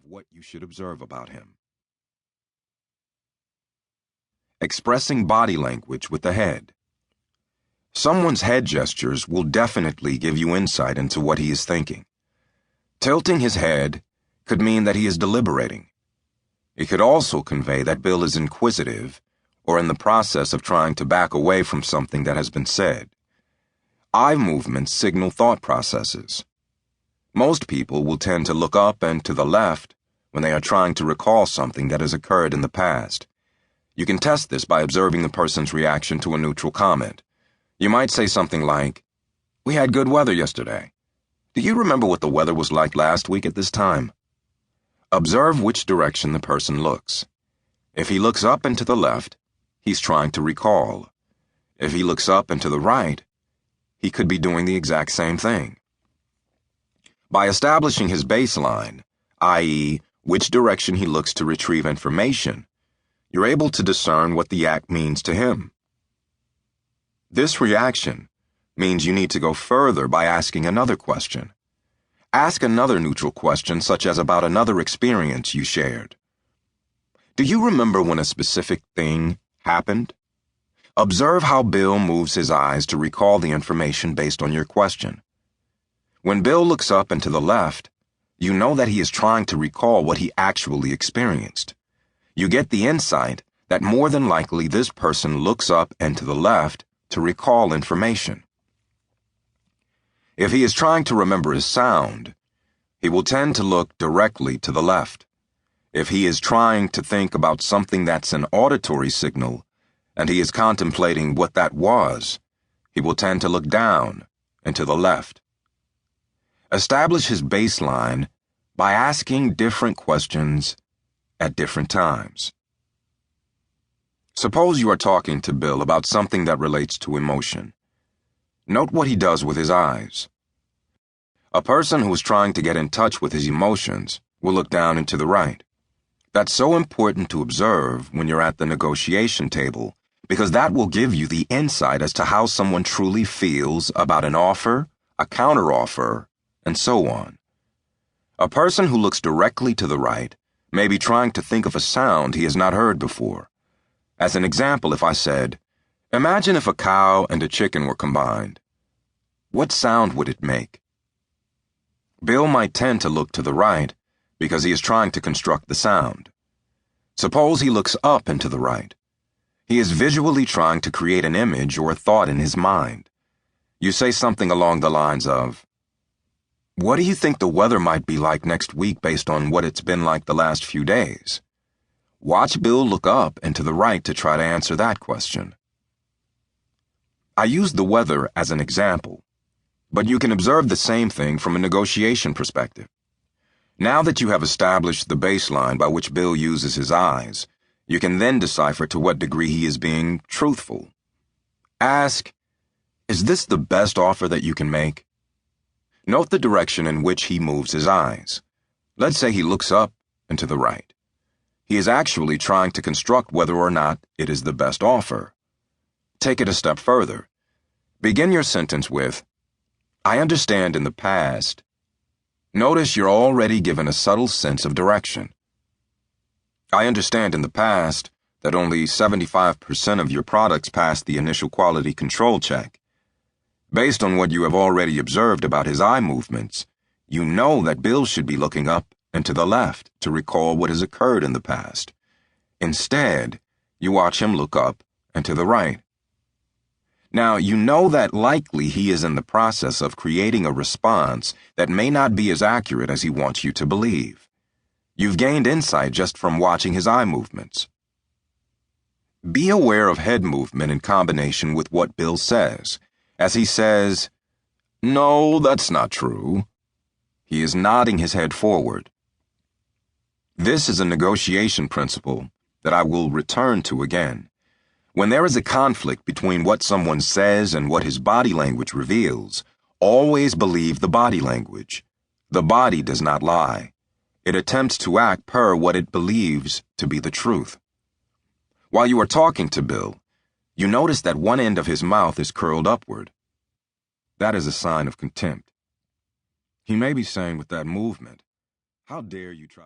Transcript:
of what you should observe about him. Expressing body language with the head. Someone's head gestures will definitely give you insight into what he is thinking. Tilting his head could mean that he is deliberating. It could also convey that Bill is inquisitive or in the process of trying to back away from something that has been said. Eye movements signal thought processes. Most people will tend to look up and to the left when they are trying to recall something that has occurred in the past. You can test this by observing the person's reaction to a neutral comment. You might say something like, "We had good weather yesterday. Do you remember what the weather was like last week at this time?" Observe which direction the person looks. If he looks up and to the left, he's trying to recall. If he looks up and to the right, he could be doing the exact same thing. By establishing his baseline, i.e., which direction he looks to retrieve information, you're able to discern what the act means to him. This reaction means you need to go further by asking another question. Ask another neutral question, such as about another experience you shared. Do you remember when a specific thing happened? Observe how Bill moves his eyes to recall the information based on your question. When Bill looks up and to the left, you know that he is trying to recall what he actually experienced. You get the insight that more than likely this person looks up and to the left to recall information. If he is trying to remember his sound, he will tend to look directly to the left. If he is trying to think about something that's an auditory signal, and he is contemplating what that was, he will tend to look down and to the left. Establish his baseline by asking different questions at different times. Suppose you are talking to Bill about something that relates to emotion. Note what he does with his eyes. A person who is trying to get in touch with his emotions will look down and to the right. That's so important to observe when you're at the negotiation table, because that will give you the insight as to how someone truly feels about an offer, a counteroffer, and so on. A person who looks directly to the right may be trying to think of a sound he has not heard before. As an example, if I said, "Imagine if a cow and a chicken were combined. What sound would it make?" Bill might tend to look to the right because he is trying to construct the sound. Suppose he looks up and to the right. He is visually trying to create an image or a thought in his mind. You say something along the lines of, "What do you think the weather might be like next week based on what it's been like the last few days?" Watch Bill look up and to the right to try to answer that question. I used the weather as an example, but you can observe the same thing from a negotiation perspective. Now that you have established the baseline by which Bill uses his eyes, you can then decipher to what degree he is being truthful. Ask, "Is this the best offer that you can make?" Note the direction in which he moves his eyes. Let's say he looks up and to the right. He is actually trying to construct whether or not it is the best offer. Take it a step further. Begin your sentence with, "I understand in the past." Notice you're already given a subtle sense of direction. I understand in the past that only 75% of your products passed the initial quality control check. Based on what you have already observed about his eye movements, you know that Bill should be looking up and to the left to recall what has occurred in the past. Instead, you watch him look up and to the right. Now, you know that likely he is in the process of creating a response that may not be as accurate as he wants you to believe. You've gained insight just from watching his eye movements. Be aware of head movement in combination with what Bill says. As he says, "No, that's not true," he is nodding his head forward. This is a negotiation principle that I will return to again. When there is a conflict between what someone says and what his body language reveals, always believe the body language. The body does not lie. It attempts to act per what it believes to be the truth. While you are talking to Bill, you notice that one end of his mouth is curled upward. That is a sign of contempt. He may be saying with that movement, "How dare you try..."